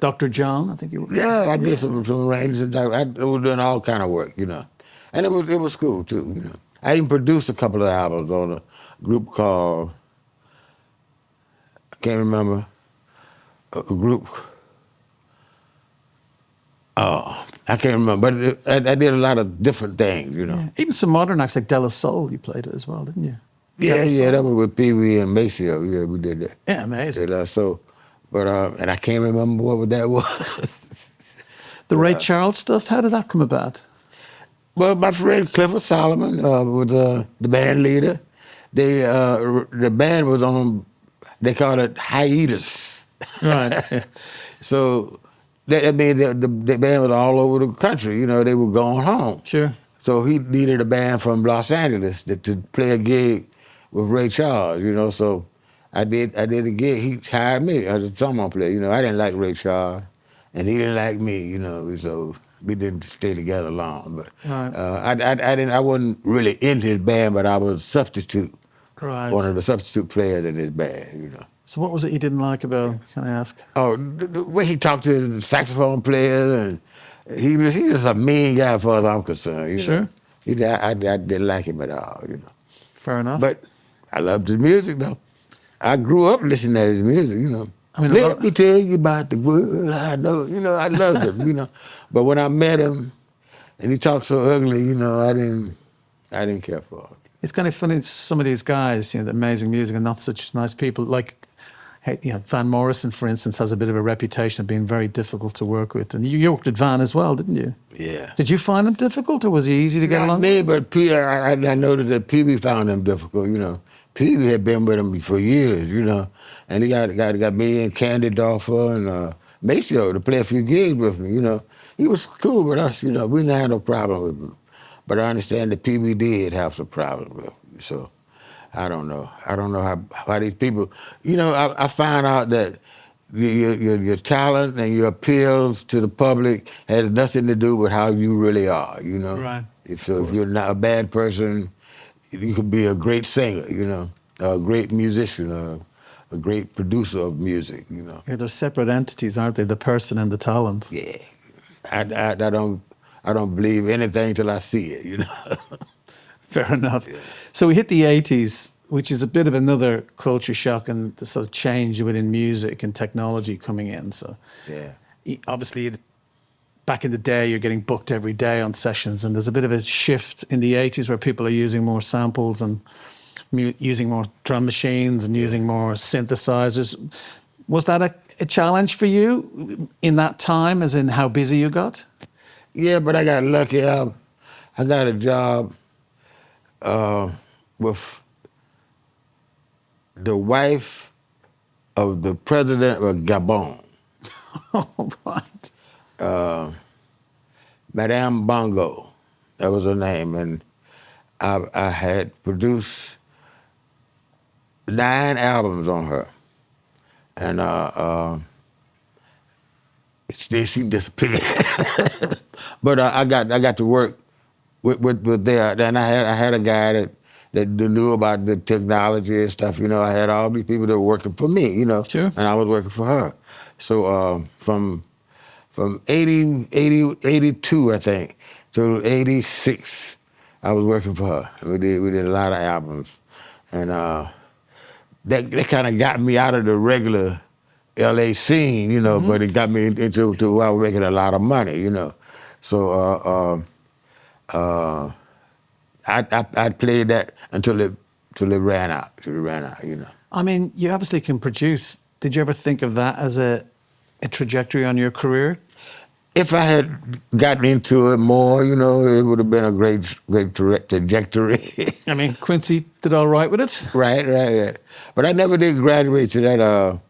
Dr. John, I think you were. Yeah, I did some arrangements. I was doing all kind of work, you know. And it was cool, too, you know. I even produced a couple of albums on a group called can't remember a group. I can't remember, but I did a lot of different things, you know. Yeah. Even some modern acts like Della Soul, you played it as well, didn't you? Yeah, that was with Pee Wee and Maceo. Yeah, we did that. Yeah, amazing. So, but and I can't remember what that was. The Ray Charles stuff, how did that come about? Well, my friend Clifford Solomon was the band leader. The band was on, they called it hiatus. Right. Yeah. So that means the band was all over the country. You know, they were going home. Sure. So he needed a band from Los Angeles to play a gig with Ray Charles. You know, so I did a gig. He hired me as a trombone player. You know, I didn't like Ray Charles, and he didn't like me. You know, so we didn't stay together long. But Right. I wasn't really in his band, but I was a substitute. Right. One of the substitute players in his band. You know. So what was it you didn't like about him, can I ask? Oh, the way he talked to the saxophone players, and he was a mean guy as far as I'm concerned. You Sure. know? I didn't like him at all. You know. Fair enough. But I loved his music though. I grew up listening to his music. You know. I mean, Let me tell you about the world I know. You know, I loved him. You know. But when I met him, and he talked so ugly, you know, I didn't care for him. it's kind of funny, some of these guys, you know, the amazing music and not such nice people, like, hey, you know, Van Morrison, for instance, has a bit of a reputation of being very difficult to work with. And you worked with Van as well, didn't you? Yeah. Did you find him difficult, or was he easy to get Not along me, but I noticed that Pee-wee found him difficult, you know. Pee-wee had been with him for years, you know. And he got me and Candy and Maceo to play a few gigs with him, you know. He was cool with us, you know. We didn't have no problem with him. But I understand that Pee-wee did have some problems with him, so I don't know. I don't know how these people, you know, I find out that your talent and your appeals to the public has nothing to do with how you really are, you know? Right. If you're not a bad person, you could be a great singer, you know, a great musician, a great producer of music, you know? Yeah, they're separate entities, aren't they? The person and the talent. Yeah. I don't believe anything till I see it, you know? Fair enough. Yeah. So we hit the 80s, which is a bit of another culture shock and the sort of change within music and technology coming in. So yeah. Obviously, back in the day, you're getting booked every day on sessions, and there's a bit of a shift in the 80s where people are using more samples and using more drum machines and using more synthesizers. Was that a challenge for you in that time, as in how busy you got? Yeah, but I got lucky. I got a job with the wife of the president of Gabon. Oh, right. Madame Bongo, that was her name, and I had produced 9 albums on her, and she disappeared. But I got to work with there. Then I had a guy that knew about the technology and stuff. You know, I had all these people that were working for me. You know, sure. And I was working for her. So from 82, I think, to 86, I was working for her. We did a lot of albums, and that kind of got me out of the regular LA scene, you know, but it got me into where I was making a lot of money, you know. So I played that until it ran out, you know. I mean, you obviously can produce. Did you ever think of that as a trajectory on your career? If I had gotten into it more, you know, it would have been a great trajectory. I mean, Quincy did all right with it. Right. But I never did graduate to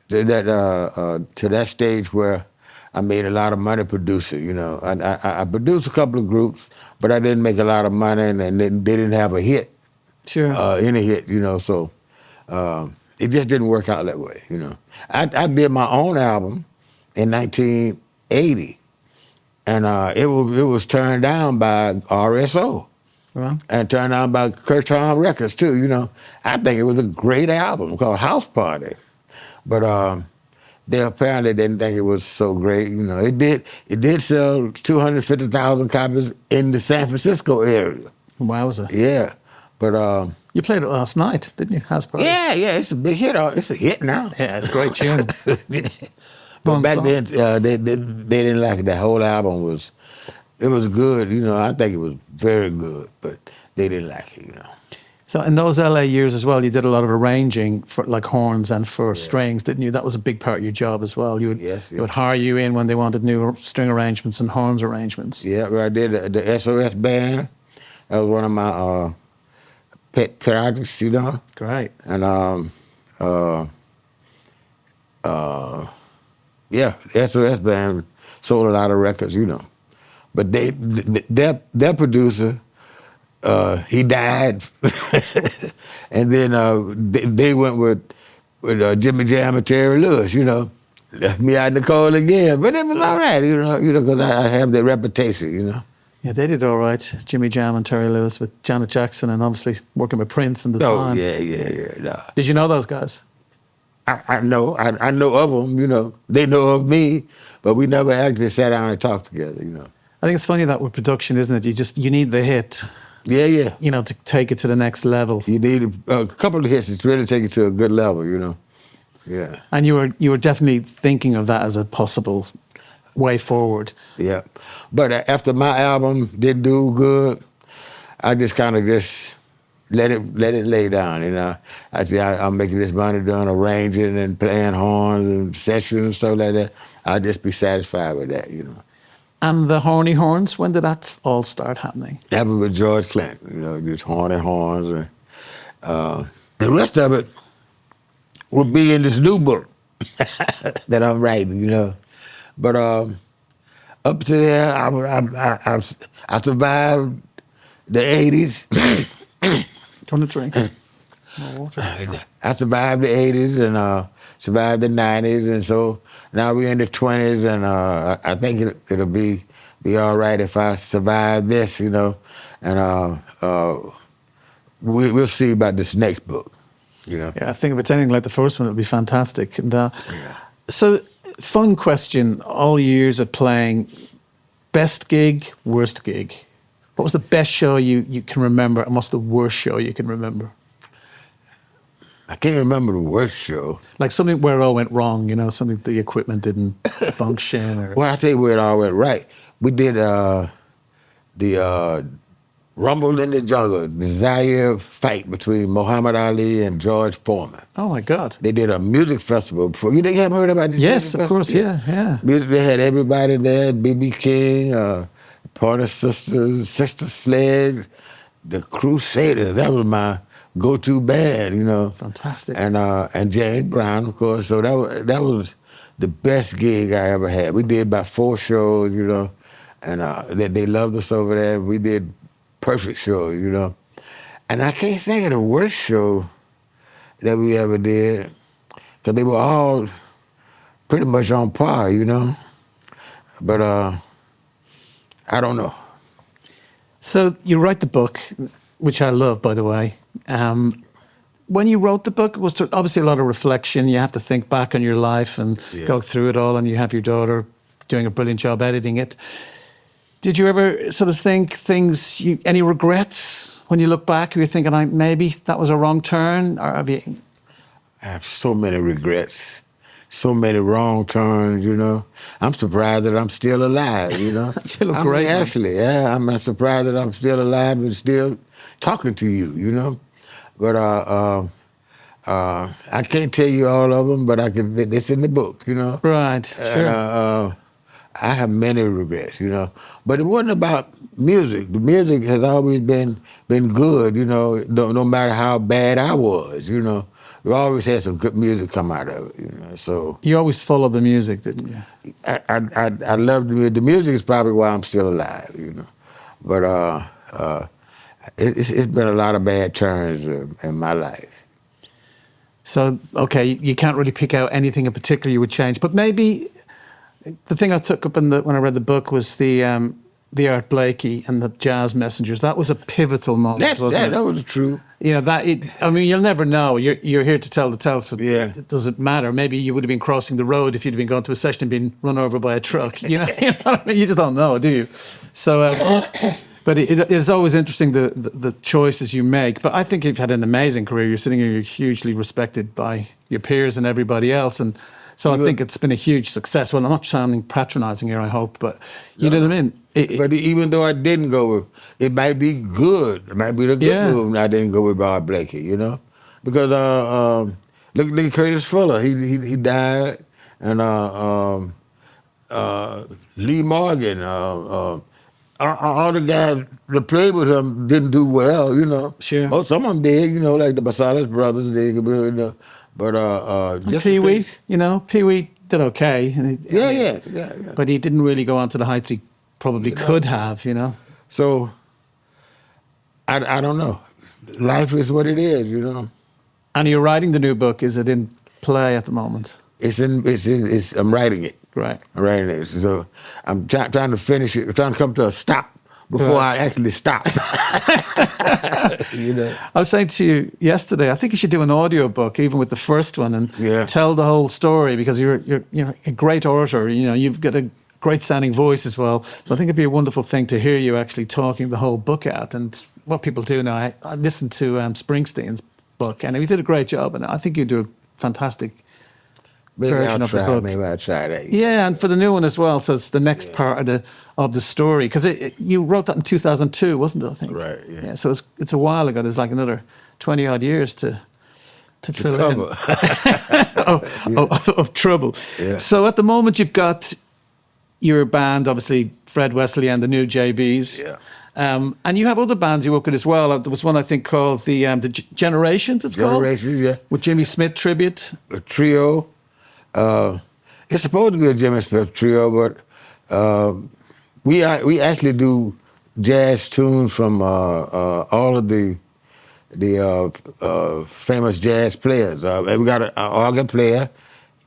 that stage where I made a lot of money producing. You know, I produced a couple of groups, but I didn't make a lot of money, and they didn't have a hit. Sure. Any hit, you know. So it just didn't work out that way. You know, I did my own album in 1980, and it was turned down by RSO. Well. And turned down by Curtom Records too. You know, I think it was a great album called House Party. But they apparently didn't think it was so great. You know, it did sell 250,000 copies in the San Francisco area. Wowza. Yeah, but You played it last night, didn't you? House Party. Yeah, it's a big hit. It's a hit now. Yeah, it's a great tune. But Fun back song. then, they didn't like it. The whole album was good. I think it was very good, but they didn't like it. So in those LA years as well, you did a lot of arranging for like horns and for strings, didn't you? That was a big part of your job as well. They would hire you in when they wanted new string arrangements and horns arrangements. Yeah, well, I did the SOS band. That was one of my pet projects, Great. And yeah, the SOS band sold a lot of records, But their producer, he died, and then they went with Jimmy Jam and Terry Lewis, Left me out in the cold again, but it was all right, because I have that reputation, Yeah, they did all right. Jimmy Jam and Terry Lewis with Janet Jackson and obviously working with Prince in the Oh, time. yeah. No. Did you know those guys? I know of them, They know of me, but we never actually sat down and talked together, I think it's funny that with production, isn't it? You need the hit, Yeah. to take it to the next level. You need a couple of hits to really take it to a good level, Yeah. And you were definitely thinking of that as a possible way forward. Yeah. But after my album didn't do good, I just kind of let it lay down, I said, I'm making this money doing arranging and playing horns and sessions and stuff like that. I'll just be satisfied with that, And the horny horns, when did that all start happening? That was with George Clinton, just horny horns. And the rest of it will be in this new book that I'm writing, But up to there, I survived the 80s. Do you want a drink? More water. I survived the 80s and survived the 90s, and so now we're in the 20s, and I think it'll be all right if I survive this, and we'll see about this next book, Yeah, I think if it's anything like the first one, it'll be fantastic. And so, fun question, all years of playing, best gig, worst gig? What was the best show you can remember, and what's the worst show you can remember? I can't remember the worst show. Like something where it all went wrong, something the equipment didn't function. Or... Well, I'll tell you where it all went right. We did the Rumble in the Jungle, the Zaire fight between Muhammad Ali and George Foreman. Oh, my God. They did a music festival before. You haven't heard about this? Yes, of course, yeah. Music, they had everybody there, B.B. King, Pointer Sisters, Sister Sledge, the Crusaders. That was my go-to band, Fantastic. And James Brown, of course. So that was the best gig I ever had. We did about 4 shows, and they loved us over there. We did perfect shows, And I can't think of the worst show that we ever did, because they were all pretty much on par, But I don't know. So you write the book, which I love, by the way. When you wrote the book, was there obviously a lot of reflection? You have to think back on your life and go through it all, and you have your daughter doing a brilliant job editing it. Did you ever sort of think any regrets when you look back? Are you thinking, maybe that was a wrong turn? Or have you... I have so many regrets, so many wrong turns, I'm surprised that I'm still alive, You look great. Actually, yeah, I'm surprised that I'm still alive and still talking to you, But I can't tell you all of them, but it's in the book, Right, sure. And, I have many regrets, But it wasn't about music. The music has always been good, no matter how bad I was, We always had some good music come out of it, So You always followed the music, didn't you? I love the music. The music is probably why I'm still alive, But it's been a lot of bad turns in my life. So, okay, you can't really pick out anything in particular you would change, but maybe the thing I took up when I read the book was the Art Blakey and the Jazz Messengers. That was a pivotal moment, wasn't it? That was true. You'll never know. You're here to tell the tale, so it doesn't matter. Maybe you would have been crossing the road if you'd been going to a session and been run over by a truck. You know what I mean? You just don't know, do you? So, But it is always interesting the choices you make. But I think you've had an amazing career. You're sitting here, you're hugely respected by your peers and everybody else. And so I think it's been a huge success. Well, I'm not sounding patronizing here, I hope, but you know what I mean? But even though I didn't go with, it might be good. It might be the good move. And I didn't go with Bob Blakey, you know? Because look at Curtis Fuller. He died. And Lee Morgan, all the guys that played with him didn't do well, you know. Sure. Oh, some of them did, you know, like the Basalis brothers did, you know. But Pee-wee, you know, Pee-wee did okay. And yeah. But he didn't really go on to the heights he probably could have, you know. So I don't know. Life is what it is, you know. And you're writing the new book. Is it in play at the moment? I'm writing it. Right. I'm writing it. So I'm trying to finish it. I'm trying to come to a stop before I actually stop. You know. I was saying to you yesterday, I think you should do an audio book, even with the first one, and tell the whole story, because you're a great orator. You know, you've got a great sounding voice as well. So I think it'd be a wonderful thing to hear you actually talking the whole book out. And what people do now, I listened to Springsteen's book, and he did a great job, and I think you do a fantastic version of the book. Maybe I'll try that. Yeah, and for the new one as well. So it's the next part of the story, because you wrote that in 2002, wasn't it? I think. Right. Yeah. So it's a while ago. There's like another 20 odd years to fill in of trouble. Yeah. So at the moment you've got your band, obviously Fred Wesley and the new JBs. Yeah. And you have other bands you work with as well. There was one, I think, called the Generations, it's called? Generations, yeah. With Jimmy Smith tribute. A trio. It's supposed to be a Jimmy Smith trio, but we actually do jazz tunes from all of the famous jazz players. And we got an organ player.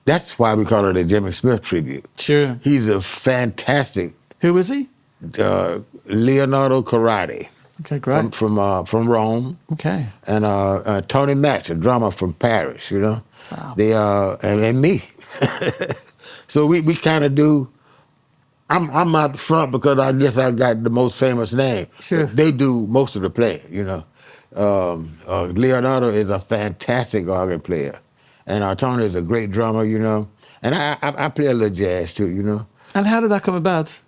That's why we call it a Jimmy Smith tribute. Sure. He's a fantastic. Who is he? Leonardo Carrati. Okay, great. From Rome. Okay. And Tony Match, a drummer from Paris, you know. Wow. And me. So we kind of do. I'm out front because I guess I got the most famous name. Sure. They do most of the playing, you know. Leonardo is a fantastic organ player, and Tony is a great drummer, you know. And I play a little jazz too, you know. And how did that come about?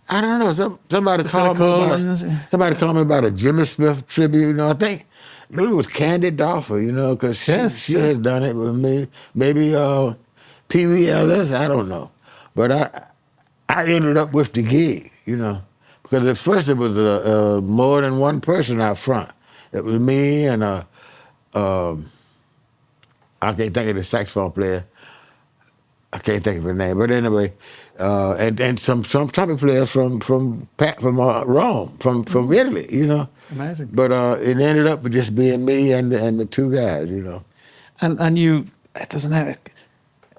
I don't know. Somebody called me about a Jimmy Smith tribute. You know, I think maybe it was Candy Dolpher. You know, because she has done it with me. Maybe Pee Wee Ellis. I don't know, but I ended up with the gig. You know, because at first it was more than one person out front. It was me and I can't think of the saxophone player. I can't think of her name, but anyway, and some trumpet players from Rome, from Italy, you know. Amazing. But it ended up with just being me and the two guys, you know. And you, it doesn't have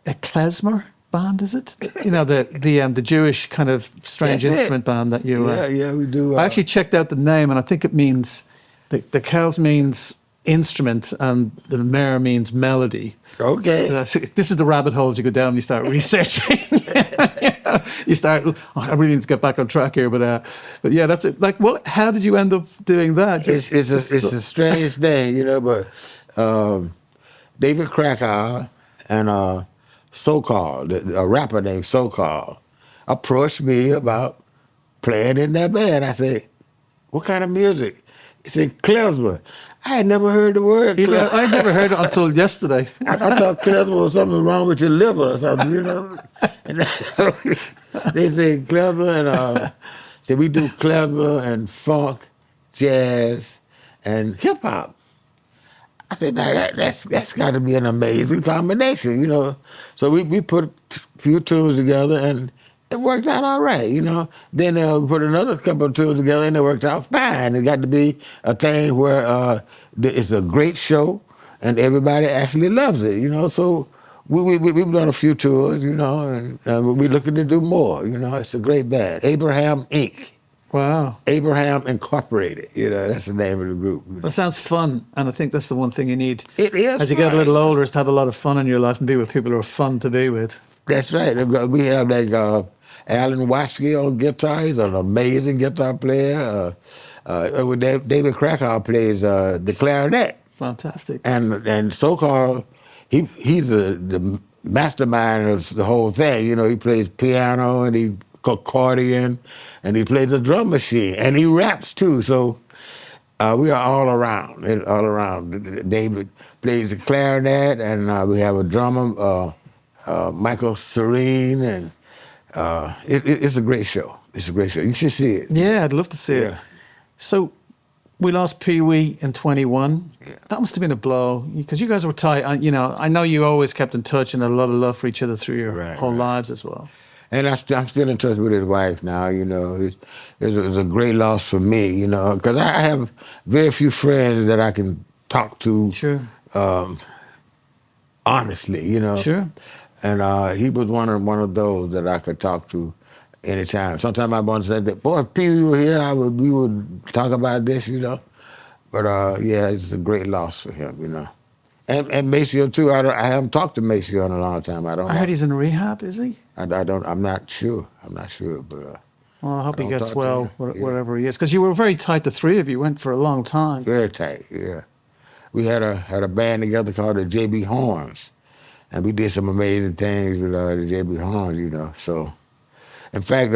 a klezmer band, is it? You know, the Jewish kind of strange instrument band that you. Yeah, we do. I actually checked out the name, and I think it means the kels means instrument and the mer means melody. Okay. This is the rabbit holes you go down when you start researching. You start, I really need to get back on track here, but yeah, that's it. Like, what? How did you end up doing that? It's a strange thing, you know, but David Krakow and So-Called, a rapper named So-Called, approached me about playing in that band. I said, what kind of music? He said, klezmer. I had never heard the word klezmer. I had never heard it until yesterday. I thought klezmer was something wrong with your liver or something, you know? And so they said klezmer, and said we do klezmer and funk, jazz, and hip-hop. I said, now that's got to be an amazing combination, you know? So we put a few tunes together, and it worked out all right, you know. Then we put another couple of tunes together, and it worked out fine. It got to be a thing where it's a great show, and everybody actually loves it, you know. So we've done a few tours, you know, and we're looking to do more, you know. It's a great band. Abraham Inc. Wow. Abraham Incorporated, you know, that's the name of the group. You know? That sounds fun, and I think that's the one thing you need. It is as you get a little older, is to have a lot of fun in your life and be with people who are fun to be with. That's right. We have like Alan Watsky on guitar. He's an amazing guitar player. David Krakow plays the clarinet. Fantastic. And so-called, he's the mastermind of the whole thing. You know, he plays piano and he accordion, and he plays a drum machine, and he raps too. So we are all around, David plays the clarinet, and we have a drummer, Michael Serene, and it's a great show. It's a great show. You should see it. Yeah, I'd love to see it. So we lost Pee Wee in 21. Yeah. That must have been a blow because you guys were tight. You know, I know you always kept in touch and had a lot of love for each other through your whole lives as well. And I'm still in touch with his wife now, you know. It was a great loss for me, you know, because I have very few friends that I can talk to honestly, you know. Sure. And he was one of those that I could talk to anytime. Sometimes I want to say that, boy, if people were here, we would talk about this, you know. But yeah, it's a great loss for him, you know. And Maceo too. I haven't talked to Maceo in a long time. I heard he's in rehab. Is he? I'm not sure. But well, I hope he gets well wherever he is. Because you were very tight. The three of you went for a long time. Very tight. Yeah, we had a band together called the JB Horns, and we did some amazing things with the JB Horns. You know. So, in fact,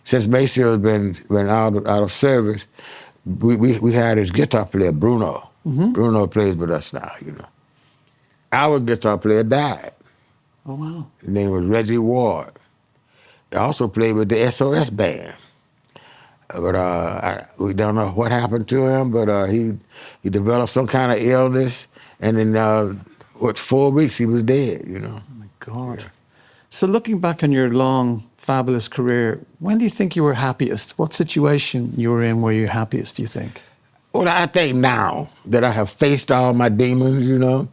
since Maceo has been out of service, we had his guitar player Bruno. Mm-hmm. Bruno plays with us now, you know. Our guitar player died. Oh, wow. His name was Reggie Ward. He also played with the SOS band. But we don't know what happened to him, but he developed some kind of illness, and in 4 weeks he was dead, you know. Oh, my God. Yeah. So looking back on your long, fabulous career, when do you think you were happiest? What situation you were in were you happiest, do you think? Well, I think now that I have faced all my demons, you know,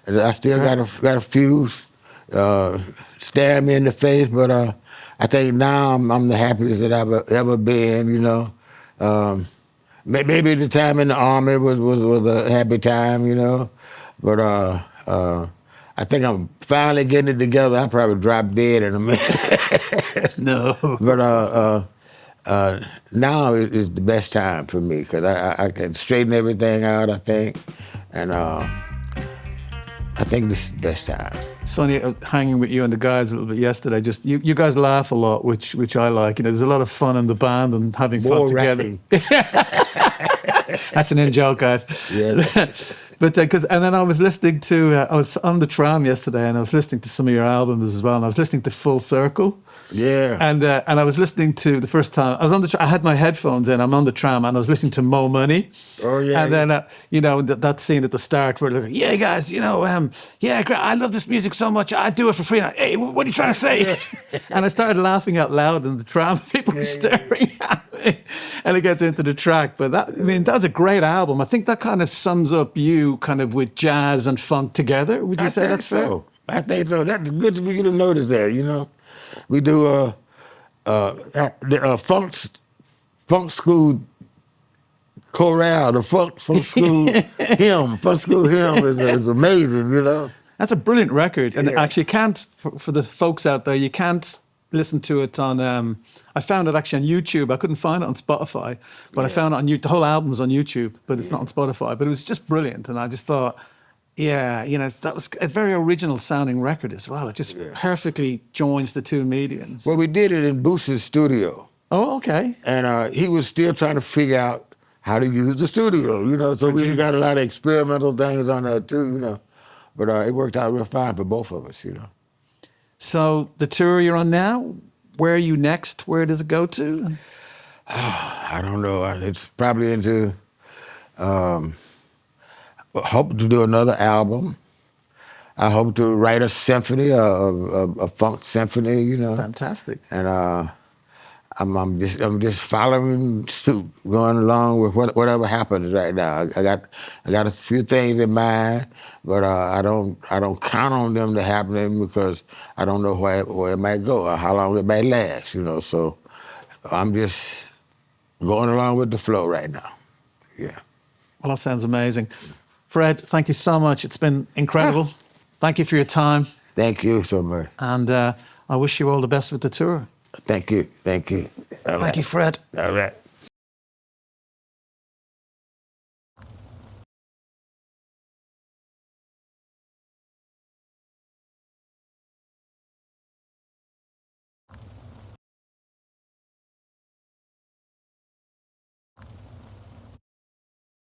I still got a few staring me in the face, but I think now I'm the happiest that I've ever been, you know. Maybe the time in the Army was a happy time, you know, but I think I'm finally getting it together. I probably drop dead in a minute. No. But now is the best time for me because I can straighten everything out, I think, and I think this is the best time. It's funny hanging with you and the guys a little bit yesterday. Just you guys laugh a lot, which I like. You know, there's a lot of fun in the band and having fun together. That's an in-joke, guys. Yeah. But and then I was listening to I was on the tram yesterday and I was listening to some of your albums as well, and I was listening to Full Circle. Yeah. And I was listening to the first time I was on the I had my headphones in. I'm on the tram and I was listening to Mo Money. Oh yeah. And then you know that scene at the start where they're like, yeah guys, you know, yeah, great, I love this music so much, I do it for free now. Hey, what are you trying to say? And I started laughing out loud in the tram. People were staring at me, and it gets into the track. But that's a great album. I think that kind of sums up you kind of with jazz and funk together. Would you say that's fair? I think so. That's good for you to notice that, you know. We do funk school chorale, the funk school hymn. Funk school hymn is amazing, you know. That's a brilliant record. And actually, you can't, for the folks out there, you can't listen to it on, I found it actually on YouTube. I couldn't find it on Spotify, but I found it on YouTube. The whole album's on YouTube, but it's not on Spotify. But it was just brilliant. And I just thought, yeah, you know, that was a very original sounding record as well. It just perfectly joins the two mediums. Well, we did it in Boots's studio. Oh, okay. And he was still trying to figure out how to use the studio, you know. So we got a lot of experimental things on that too, you know. But it worked out real fine for both of us, you know. So the tour you're on now, where are you next? Where does it go to? I don't know. It's probably into, hope to do another album. I hope to write a symphony, a funk symphony, you know. Fantastic. And I'm just following suit, going along with whatever happens right now. I got a few things in mind, but I don't count on them to happen because I don't know where it might go or how long it might last, you know. So I'm just going along with the flow right now. Yeah. Well, that sounds amazing. Fred, thank you so much. It's been incredible. Thank you for your time. Thank you so much. And I wish you all the best with the tour. Thank you. Thank you. All Thank right. you, Fred. All right.